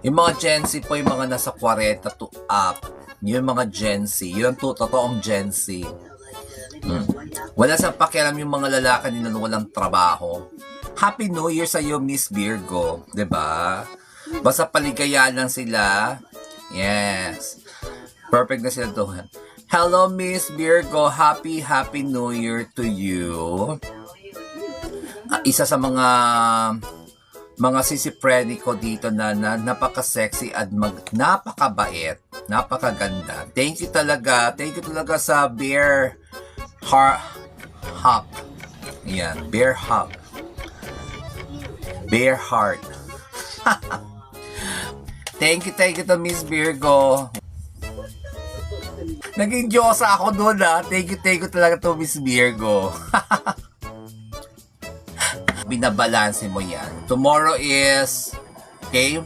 Yung mga Gen Z po, yung mga nasa 40 to up. Yung mga Gen Z. Yun ang totoong Gen Z. Wala sa pakialam yung mga lalaki nila na walang trabaho. Happy New Year sa iyo, Miss Virgo. 'Di ba? Basta paligaya lang sila. Yes. Perfect na sila doon. Hello, Miss Virgo. Happy New Year to you. Isa sa mga sisipreni ko dito na napaka-sexy at napakabait, napakaganda. Thank you talaga sa Bear Hug. Yan, Bear Hug. Bear Heart. Thank you to Miss Virgo. Naging Diyosa ako doon Thank you talaga to Miss Virgo. Binabalanse mo yan. Tomorrow is, okay,